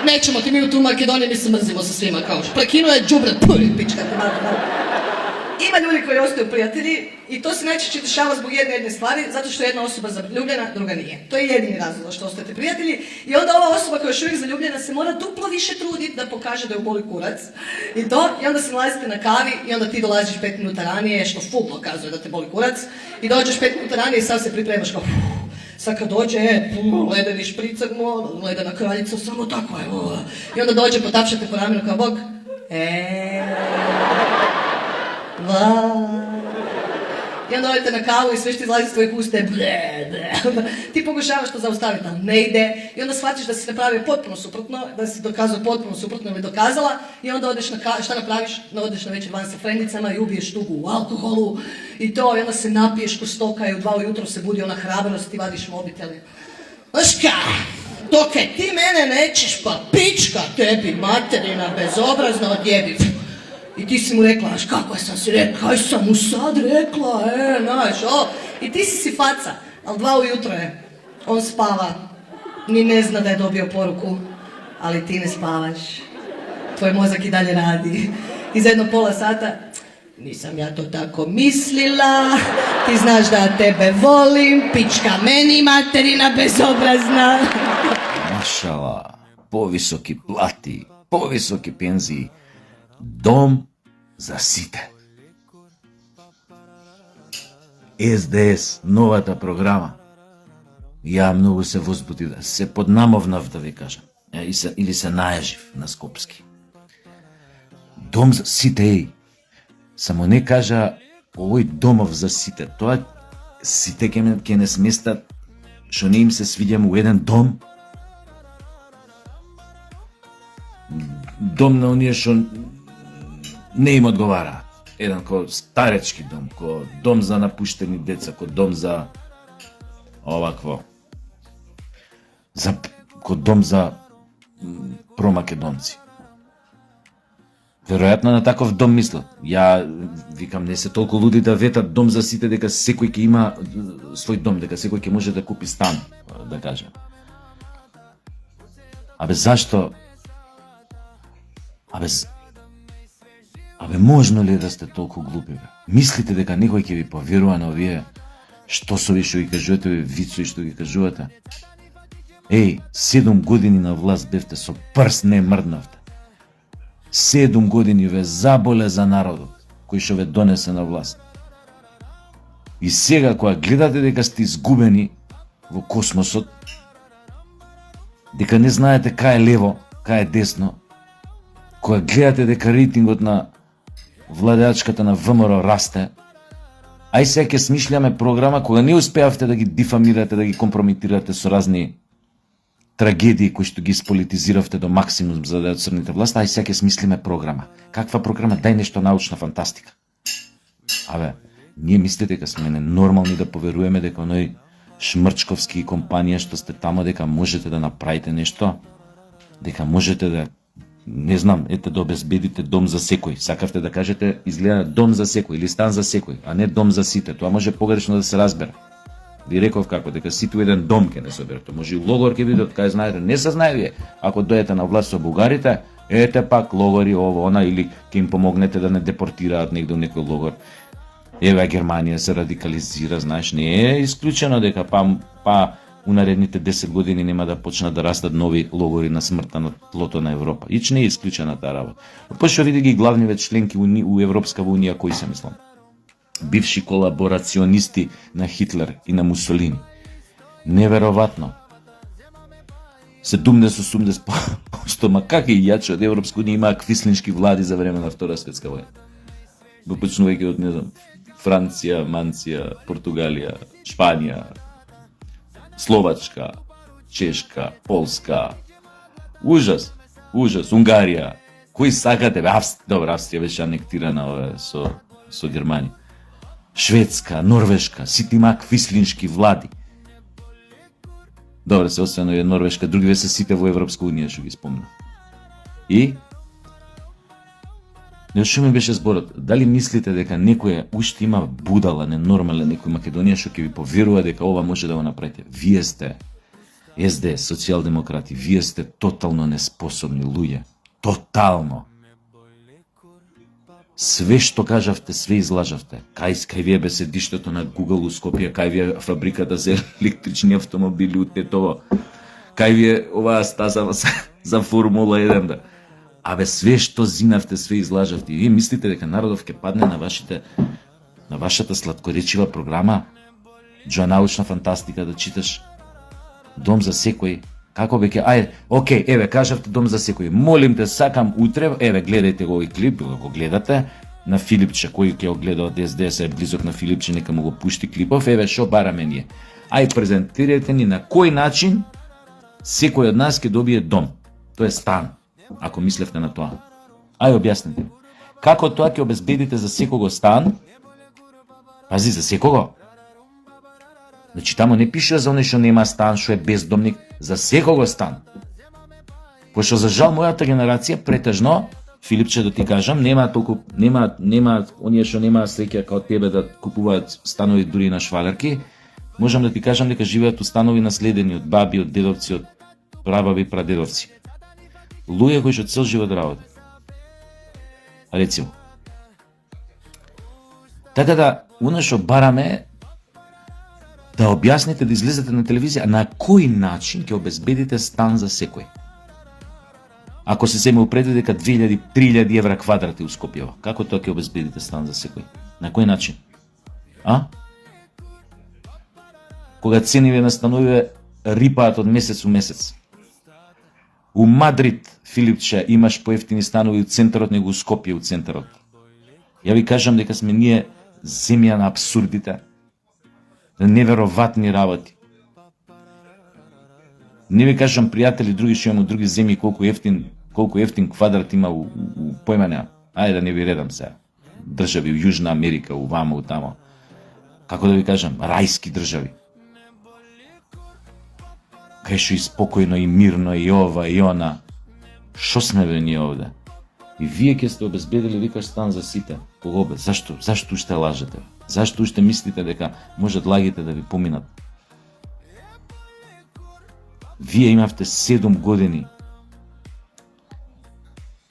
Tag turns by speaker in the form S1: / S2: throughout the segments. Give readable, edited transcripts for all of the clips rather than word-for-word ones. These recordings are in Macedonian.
S1: Nećemo ti mi u tu Makedoniju, mi se mrzimo sa svima kao što. Prekinuo je đubre, pička te malo. Ima ljudi koji ostaju prijatelji i to se najčešće dešava zbog jedne stvari, zato što je jedna osoba zaljubljena, druga nije. To je jedini razlog što ostajete prijatelji i onda ova osoba koja je još uvijek zaljubljena se mora duplo više truditi da pokaže da ju boli kurac i onda se nalazite na kavi i onda ti dolaziš 5 minuta ranije, što ful pokazuje da te boli kurac i dođeš 5 minuta ranije i sam se pripremaš kao sad kad dođe, ledeni špricak, ledena kraljica, samo tako je. I onda dođe, potapšate po ramenu kao Bog. I onda odete na kavu i sve što izlazi iz tvojih usta je ti pokušavaš to zaustaviti, ali ne ide. I onda shvatiš da si napravio potpuno suprotno, da si dokazao potpuno suprotno ili dokazala i onda odeš na kavu, šta napraviš? Odeš na večer van sa frendicama i ubiješ tugu u alkoholu i to, i onda se napiješ ko stoka i u 2 ujutro se budi ona hrabrost, ti vadiš mobitel. Znaš ka, dok ti mene nećeš, pa pička tebi, materina, bezobrazna odjebi. I ti si mu rekla, až kako sam si rekla, kaj sam mu sad rekla, znaš, I ti si faca, ali 2 ujutro je, on spava, ni ne zna da je dobio poruku, ali ti ne spavaš, tvoj mozak i dalje radi. I za jedno pola sata, nisam ja to tako mislila, ti znaš da ja tebe volim, pička meni materina bezobrazna.
S2: Mašala, povisoki plati, povisoki penziji, dom за сите. СДС, новата програма. Ја многу се возбудив, се поднамовнав да ви кажам, или се најажив на Скопски. Дом за сите, само не кажа овој домов за сите, тоа сите ќе не сместат, што не им се свиѓам у еден дом. Дом на оние што не им одговараат. Еден ко старечки дом, ко дом за напуштени деца, ко дом за овакво. Ко дом за промакедонци. Веројатно на таков дом мислат. Ја викам, не се толку луди да ветат дом за сите, дека секој ќе има свој дом, дека секој ќе може да купи стан, да кажем. Абе зашто? Абе можно ли да сте толку глупи, бе? Мислите дека некој ќе ви поверува на овие штосови што ги кажувате, вицови што ги кажувате? 7 години на власт бевте, со прст не мрднавте. 7 години ве заболе за народот, кој што ве донесе на власт. И сега, кога гледате дека сте изгубени во космосот, дека не знаете кај е лево, кај е десно, кога гледате дека рейтингот на владеачката на ВМРО расте, ај сега ќе смишљаме програма кога не успеавте да ги дифамирате, да ги компрометирате со разни трагедии кои што ги сполитизиравте до максимум за да отцрните власт, ај сега ќе смислиме програма. Каква програма? Дај нешто научна фантастика. Абе, ние мислите дека сме ненормални да поверуваме дека оној Шмрчковски и компанија што сте тамо, дека можете да направите нешто, дека можете да, не знам, да обезбедите дом за секој. Сакавте да кажете, изгледа дом за секој или стан за секој, а не дом за сите. Тоа може погрешно да се разбере. Ви реков како, дека сите у еден дом ќе не соберат. Може и логор ќе бидат, кај знаете, не се знае вие. Ако дојдете на власт со бугарите, ете пак логори ово, она, или ќе им помогнете да не депортираат негде у некој логор. Еве Германија се радикализира, знаеш, не е исклучено дека па у наредните 10 години нема да почнат да растат нови логори на смртта на тлото на Европа. Ич не е исклучена таа работа. Пошто види ги главниве членки у Европска унија кои се мислам. Бивши колаборационисти на Хитлер и на Мусолини. Неверојатно. 70-80%, ма как и јаче од Европска унија имаа квислиншки влади за време на Втора светска војна. Почнувајќи од, не знам, Франција, Манција, Португалија, Шпанија, Словачка, Чешка, Полска. Ужас, ужас, Унгарија. Кои сакате? Добро, Австрија беше анектирана со Германија. Шведска, Норвешка, сите имаа квислиншки влади. Добре, се освено е Норвешка, другиве се сите во Европска унија, што ги спомнав. И што ми беше зборот? Дали мислите дека некој уште има будала, ненормален некој Македонија што ќе ви поверува дека ова може да го направите? Вие сте СД, социјалдемократи, вие сте тотално неспособни луѓе. Тотално. Све што кажавте, све излажавте. Кај вие бе седиштето на Google у Скопје, кај вие фабриката за електрични автомобили у Тетово, кај вие оваа стаза за Формула 1, да. Абе, све што зинавте, све излажавте. И вие мислите дека народов ќе падне на вашата сладкоречива програма? Научна фантастика да читаш? Дом за секој? Како бе ајде, окей, еве, кажавте Дом за секој. Молим те, сакам утре, еве, гледајте го овој клип, го гледате, на Филипче, кој ќе го гледа од СДС, е близок на Филипче, нека му го пушти клипов, еве, шо бараме ние. Ај, презентирајте ни на кој начин секој од нас ќе добие дом. Тоа е стан, ако мислевте на тоа. Ај, објаснете. Како тоа ќе обезбедите за секого стан? Пази, за секого. Значи, тамо не пише за оној што нема стан, што е бездомник, за секого стан. Пошто за жал мојата генерација претежно, Филипче да ти кажам, нема оние што нема среќа као тебе да купуваат станови дури на швалерки, можам да ти кажам дека живеат у станови наследени од баби, од дедовци, од прабаби, прадедовци. Луѓе кои што цел живот работат. Рецимо. Така да, оно што бараме да објасните, да излезете на телевизија, на кој начин ќе обезбедите стан за секој. Ако се земе упреди дека 2000-3000 евра квадрат е у Скопје, како тоа ќе обезбедите стан за секој? На кој начин? Кога цениве на становиве рипаат од месец у месец. У Мадрид, Филипче, имаш поевтини станови у центарот, него у Скопје у центарот. Ја ви кажам дека сме ние земја на абсурдите, на невероватни работи. Не ви кажам, пријатели, други што имам од други земји, колку ефтин квадрат има у појма неа. Ајде да не ви редам сега. Држави у Јужна Америка, у вамо, у тамо. Како да ви кажам, рајски држави. Кај што и спокојно, и мирно, и ова, и она. Шо сме бе ние овде? И вие ќе сте обезбедили, викаш, стан за сите. Кого бе? Зашто уште лажете? Зашто уште мислите дека можат лагите да ви поминат? Вие имавте 7 години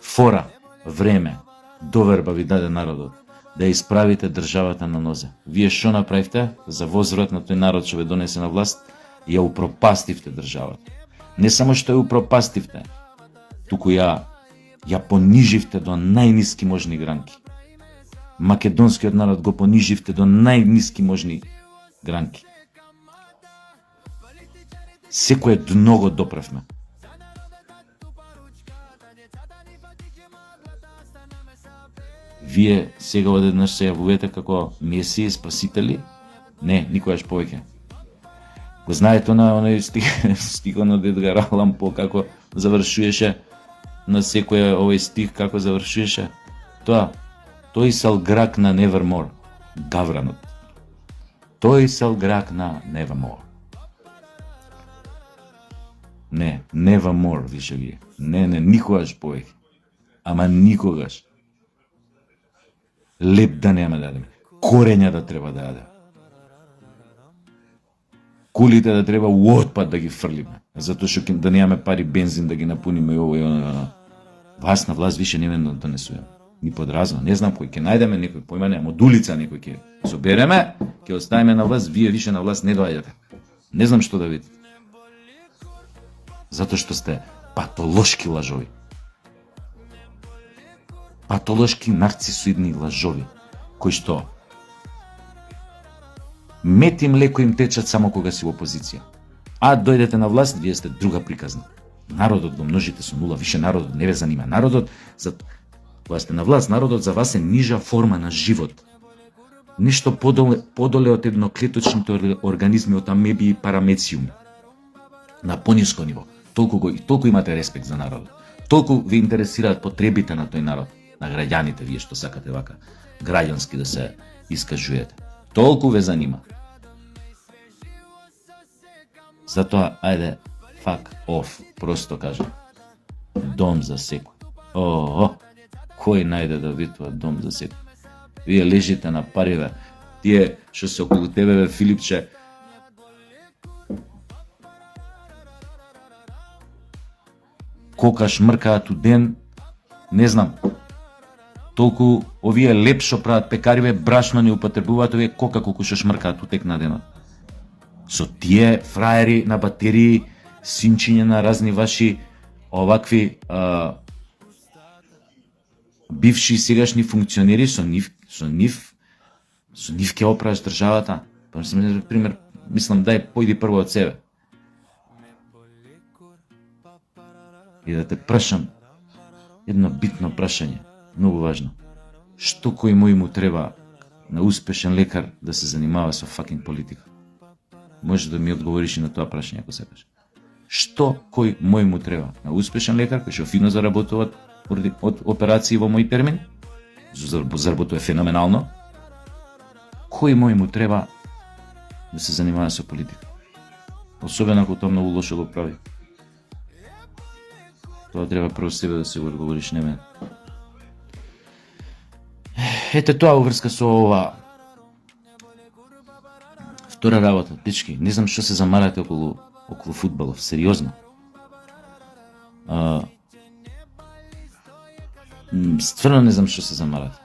S2: фора, време, доверба ви даде народот, да исправите државата на нозе. Вие шо направивте? За возврат на тој народ што ве донесе на власт, ја упропастивте државата. Не само што ја упропастивте, туку ја пониживте до најниски можни гранки. Македонскиот народ го пониживте до најниски можни гранки. Секое дно го допревме. Вие сега одеднаш се јавувате како месии, спасители? Не, никогаш повеќе. Го знаете на оној стихот од Едгар Алан По, како завршуваше на секој овој стих, како завршуваше? Тој сал грак на Nevermore, гавранот. Тој сал грак на Nevermore. Не, Nevermore, више вие. Не, никогаш повеќе. Ама никогаш. Леп да нема да јадеме. Корења да треба да јадеме. Кулите да треба у отпад да ги фрлиме. Затоа што да немаме пари бензин да ги напуниме и ово и оно. Вас на власт више не да донесуваме. Ни подразно. Не знам кој ќе најдеме некој појма, нема од улица некој ќе собереме, ќе оставиме на власт, вие више на власт не доаѓате. Не знам што да видите. Затоа што сте патолошки лажови. Патолошки нарцисоидни лажови, кои што мет и млеко им течат само кога си во опозиција. А дојдете на власт, вие сте друга приказна. Народот го множите со нула, више народот не ве занима. Народот, кога сте на власт, народот за вас е нижа форма на живот. Нешто подоле од едноклеточните организми, од амеби и парамециуми. На пониско ниво. Толку имате респект за народот. Толку ви интересираат потребите на тој народ, на граѓаните, вие што сакате вака граѓански да се искажуете. Толку ве занима. Затоа, ајде, fuck off, просто кажам. Дом за секој. Кој најде да витува дом за секој? Вие лежите на париве, тие што се околу тебе, Филипче, кока шмркаат у ден, не знам. Толку овие леп што прават пекариве, брашно не употребуваат овие кока колку што шмркаат у тек на денот. Со тие фраери на батерии, синчиња на разни ваши овакви бивши и сегашни функционери, со нив ќе оправиш државата. Пример, мислам, дај појди прво од себе. И да те прашам едно битно прашање, многу важно. Што кој мој му треба на успешен лекар да се занимава со факинг политика? Може да ми одговориш и на тоа прашање ако сакаш. Што кој мој му треба на успешен лекар кој што фино заработува од операции во мој термин, заработува феноменално, кој мој му треба да се занимава со политика? Особено ако тоа многу лошо го прави. Тоа треба прво себе да се го одговориш, не мене. Ете тоа уврска со ова. Втора работа, дечки, не знам што се замарате околу фудбалов, сериозно. Стварно не знам што се замарате.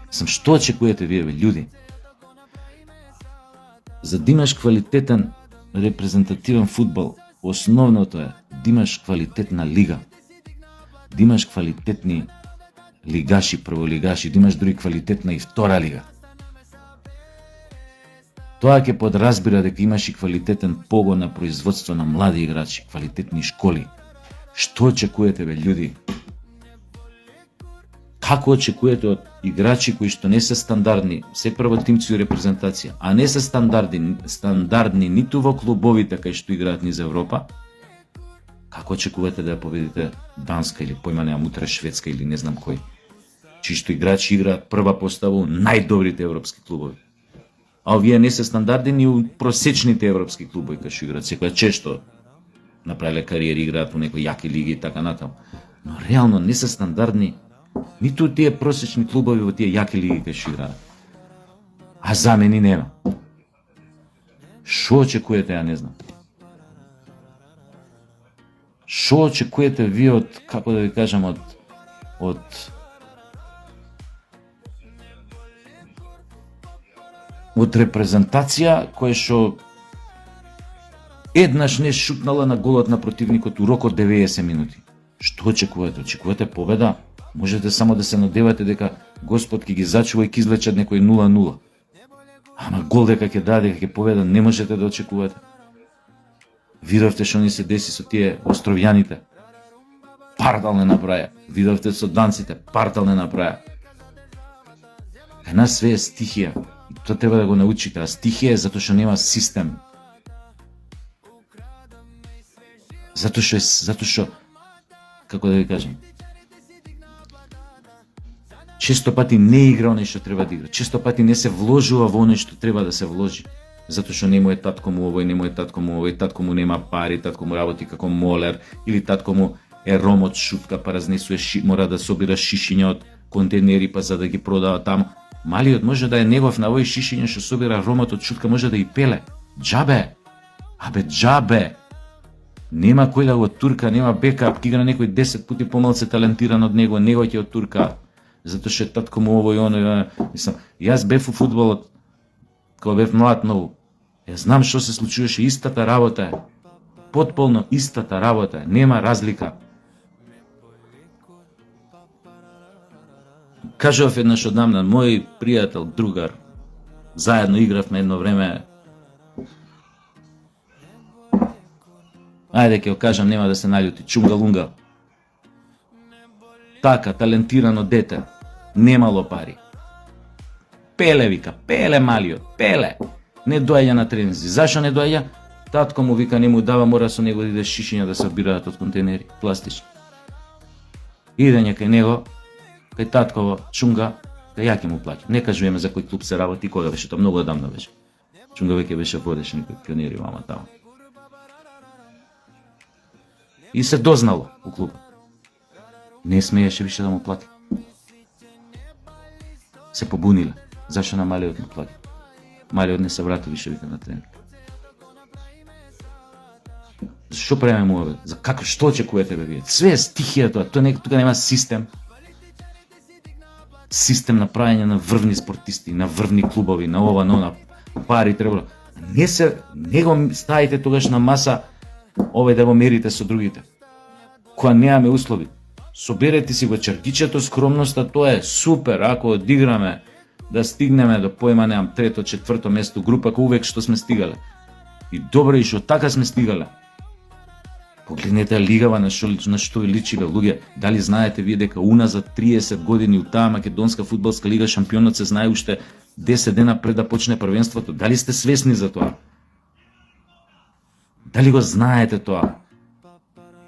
S2: Што очекувате вие, луѓе? За да имаш квалитетен репрезентативен фудбал, основното е да имаш квалитетна лига, да имаш квалитетни лигаши, прволигаши, да имаш други квалитетна и втора лига. Тоа ќе подразбира дека имаш и квалитетен погон на производство на млади играчи, квалитетни школи. Што очекувате, луѓе? Како очекувате од играчи кои што не се стандардни, се првотимци у репрезентација, а не се стандардни ниту во клубовите кај што играат низ Европа? Како очекувате да ја победите Данска или појма немам утре Шведска или не знам кој, чии што играчи играат прва постава у најдобрите европски клубови? А овие не се стандардни у просечните европски клубови кај што играат, секоја често направиле кариери, играат у некои јаки лиги и така натаму. Но реално не се стандардни ниту тие просечни клубови во тие јаки лиги кај што играат. А замени нема. Што очекувате, ја не знам. Што очекувате вие од, како да ви кажам, од репрезентација која што еднаш не шутнала на голот на противникот у рок од 90 минути. Што очекувате? Очекувате победа? Можете само да се надевате дека Господ ќе ги зачува и ќе извлечат некој 0-0. Ама гол дека ќе даде, дека ќе победа, не можете да очекувате. Видовте што ни се деси со тие островјаните. Партал не направија. Видовте со данците. Партал не направија. Кај нас све е стихија. И тоа треба да го научите. А стихија е затоа што нема систем. Затоа што, како да ви кажам, често пати не игра оној што треба да игра. Често пати не се вложува во оној што треба да се вложи. Затоа што не му е татко му овој, не му е татко му овој, татко му нема пари, татко му работи како молер, или татко му е ромот шутка, па разнесува мора да собира шишиња од контейнери па за да ги продава таму. Малиот може да е негов на овој шишиња што собира ромот од шутка, може да и пеле. Џабе. Абе џабе. Нема кој да го турка, нема бекап, ќе игра некој 10 пати помалку талентиран од него, него ќе го турка. Затоа што татко му овој оној, мислам, јас бев у фудбалот кога бев млад многу. Ја знам што се случуваше, истата работа е. Потполно истата работа е, нема разлика. Кажав еднаш одамна, мој пријател, другар, заедно игравме едно време. Ајде ќе го кажам, нема да се наљути, Чунга-Лунга. Така, талентирано дете, немало пари. Пеле, вика, пеле малиот, пеле. Не доаѓа на тренинзи. Зашо не доаѓа? Татко му вика, не му дава, мора со него да иде шишиња да се обираат од контейнери, пластични. Идење кај него, кај татково, Чунга, кај ја ќе му плаќа. Не кажуваме за кој клуб се работи, кога беше, тоа многу одамна беше. Чунга веќе беше водещ некој пионери, мама таму. И се дознало у клуб. Не смееше више да му плати. Се побуниле. Зашо на малиот му плати? Малиот не се врати више вика на тренинг. Што правиме муабет? За како што очекувате бе вие? Све е стихија тоа, тука нема систем. Систем на правење на врвни спортисти, на врвни клубови, на ова, на она, пари треба. Не го ставите тогаш на маса овој да го мерите со другите. Кога немаме услови, соберете си го чаркичето, скромноста, тоа е супер, ако одиграме да стигнеме до поема, немам, трето, четврто место група, кој увек што сме стигале. И добро и што така сме стигале. Погледнете лигава на што личи бе луѓе. Дали знаете вие дека уназад 30 години у таа македонска фудбалска лига шампионот се знае уште 10 дена пред да почне првенството? Дали сте свесни за тоа? Дали го знаете тоа?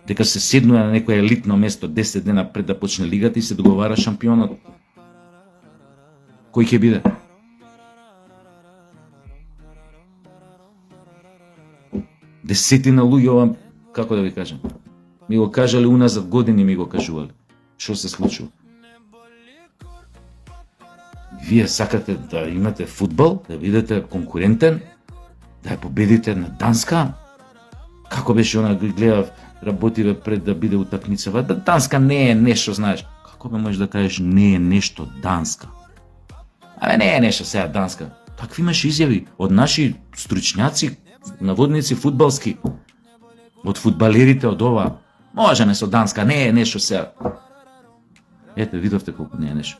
S2: Дека се седнува на некое елитно место 10 дена пред да почне лигата и се договара шампионот. Кој ќе биде? Десетина луѓе, како да ви кажам, ми го кажале уназад години, ми го кажувале. Што се случува? Вие сакате да имате фудбал, да бидете конкурентен, да ја победите на Данска? Како беше она, гледав, работиве пред да биде утакмицава? Да Данска не е нешто, знаеш. Како бе можеш да кажеш не е нешто Данска? Абе не е нешто сега Данска. Такви имаше изјави од наши стручњаци, наводници фудбалски, од фудбалерите од ова. Можеме со Данска, не е нешто сега. Ете, видовте колку не е нешто.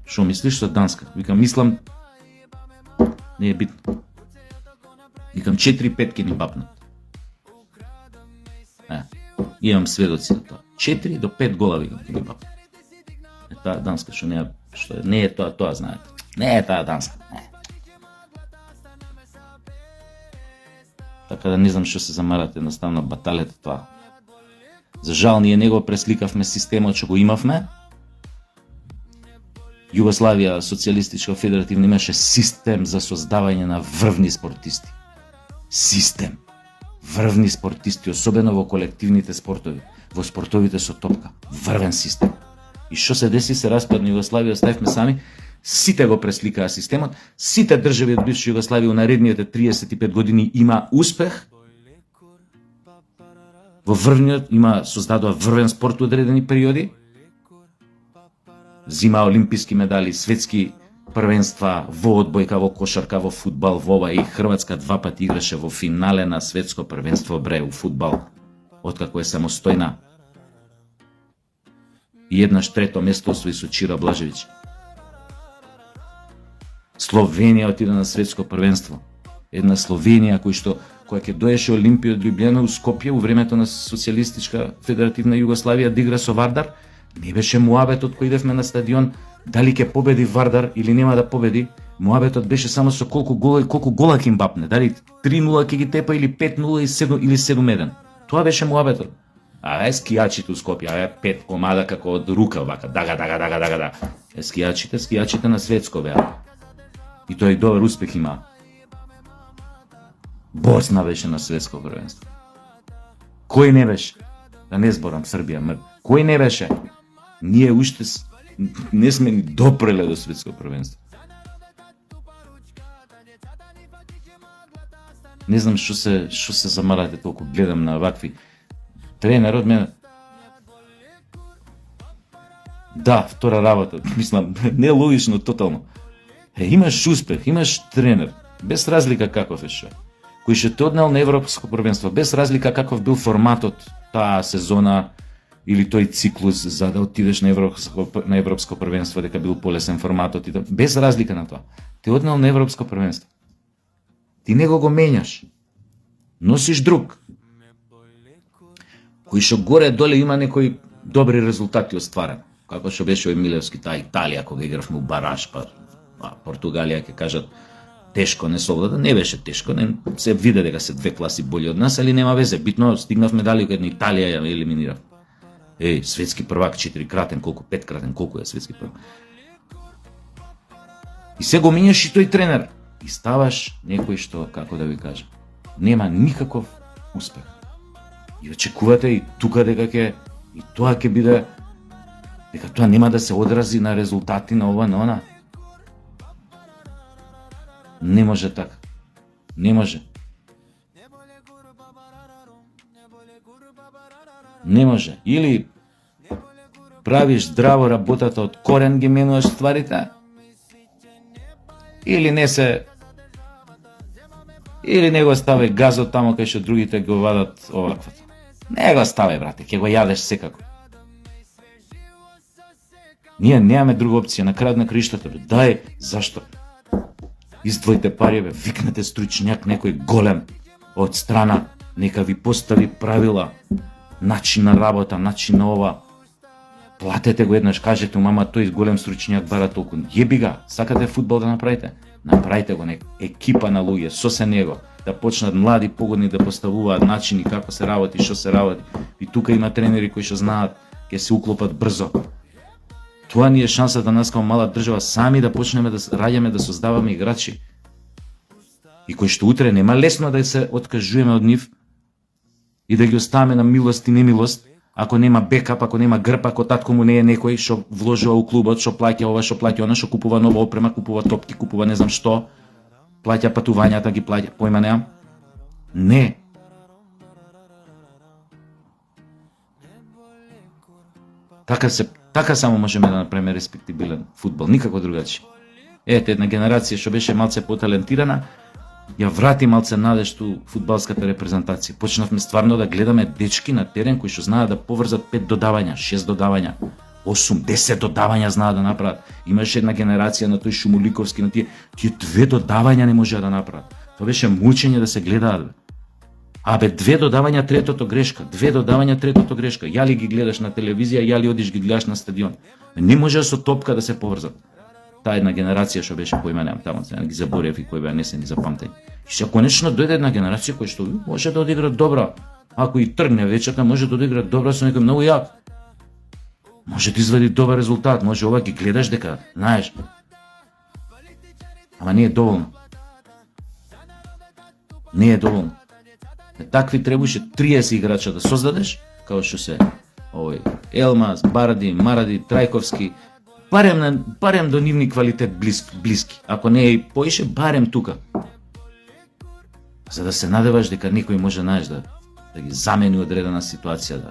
S2: Шо мислиш со Данска? Викам, мислам, не е битно. Викам, 4-5 ке ни бапнат. Имам сведоци за тоа. 4 до 5 гола, викам, ке ни бапнат. Е таа Данска, што не е тоа знаете. Не е таа Данска. Не. Така да не знам што се замарате, едноставно баталете тоа. За жал, ние не го пресликавме системот што го имавме. Југославија, социјалистичка федеративна, имаше систем за создавање на врвни спортисти. Систем. Врвни спортисти, особено во колективните спортови, во спортовите со топка. Врвен систем. И што се деси, се распадна Југославија, оставивме сами, сите го пресликаа системот, сите држави од бивша Југославија у наредните 35 години има успех. Во врвниот создадоа врвен спорт у одредени периоди. Зима олимписки медали, светски првенства во одбојка, во кошарка, во фудбал, во ова, и Хрватска 2 пати играше во финале на светско првенство у фудбал, откако е самостојна. И еднаш трето место освои со Чира Блажевиќ. Словенија отиде на светско првенство. Една Словенија која ќе доеше Олимпија од Љубљана у Скопје у времето на социјалистичка федеративна Југославија да игра со Вардар. Не беше муабетот кој идевме на стадион дали ќе победи Вардар или нема да победи. Муабетот беше само со колку гола ќе им бапне, дали 3-0 ќе ги тепа или 5-0 или 7-1. Тоа беше муабетот. Скијачите у Скопје, 5 комада како од рука, вака, дага. Скијачите на светско беа. И тој добар успех има. Босна беше на светско првенство. Кој не беше? Да не зборам Србија, кој не беше? Ние уште не сме ни допреле до светско првенство. Не знам што се замарате толку, гледам на вакви тренер од мене. Да, втора работа, мислам, не логично тотално. Имаш успех, имаш тренер, без разлика каков е што. Кој ќе те однел на европско првенство, без разлика каков бил форматот таа сезона или тој циклус за да отидеш на европско првенство, дека бил полесен форматот и да, без разлика на тоа. Те однел на европско првенство. Ти него го менјаш. Носиш друг. Кој што горе доле има некои добри резултати остварен. Како што беше овој Милевски, таа Италија кога игравме у бараж, па Португалија ќе кажат тешко не совлада, не беше тешко, не се виде дека се 2 класи бољи од нас, али нема везе, битно стигнавме дали кога Италија ја елиминирав. Светски првак 4-кратен, колку 5-кратен, колку е светски првак. И се го менјаш и тој тренер и ставаш некој што, како да ви кажам, нема никаков успех. И очекувате и тука дека и тоа ќе биде, дека тоа нема да се одрази на резултати на ова, на она. Не може така. Не може. Не може. Или правиш здраво работата од корен ги менуваш стварите, или не го ставај газот тамо кај што другите го вадат оваквото. Не го ставај, брате, ќе го јадеш секако. Ние немаме друга опција, на крајот на краиштата, бе. Дај, зашто? Издвојте пари, бе, викнете стручњак, некој голем од страна, нека ви постави правила, начин на работа, начин на ова. Платете го еднаш, кажете му, мама, тој голем стручњак бара толку. Јеби га, сакате фудбал да направите? Направите го, екипа на луѓе, со се него, да почнат млади погодни да поставуваат начини како се работи, што се работи. И тука има тренери кои што знаат, ќе се уклопат брзо. Тоа ни е шансата нас како мала држава сами да почнеме да раѓаме, да создаваме играчи. И кои што утре нема лесно да се откажуваме од нив и да ги оставаме на милост и немилост, ако нема бекап, ако нема грб, ако татко му не е некој што вложува у клубот, што плаќа ова, што плаќа она, што купува нова опрема, купува топки, купува не знам што, плаќа патувањата, ги плаќа, појма немам. Не. Така само можеме да направиме респектибилен фудбал, никако другачи. Ете, една генерација што беше малце поталентирана, ја врати малце надеж ту фудбалската репрезентација. Почнавме стварно да гледаме дечки на терен кои што знаат да поврзат 5 додавања, 6 додавања, 8, 10 додавања знаат да направат. Имаше една генерација на тој Шумуликовски, на тие 2 додавања не можеа да направат. Тоа беше мучење да се гледаат. Абе, 2 додавања, третото грешка, 2 додавања, третото грешка. Ја ли ги гледаш на телевизија, ја ли одиш ги гледаш на стадион. Не може со топка да се поврзат. Таа една генерација што беше поименам таму, се ги заборев и кои беа не се ни запамтени. И се конечно дојде една генерација која што може да одигра добро. Ако и тргне вечерта, може да одигра добро со некој многу јак. Може да извади добар резултат, може ова ги гледаш дека, знаеш. Ама не е доволно. Не е доволно. Такви требаше 30 играча да создадеш, како што се овој Елмаз, Баради, Маради, Трајковски, барем до нивни квалитет блиски. Ако не е и поише, барем тука. За да се надеваш дека некој може, знаеш, да ги замени одредена ситуација, да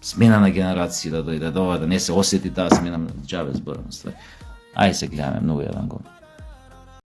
S2: смена на генерации, да дојде до ова, да не се осети таа смена, џабе зборам. Ај се гледаме многу еден гол.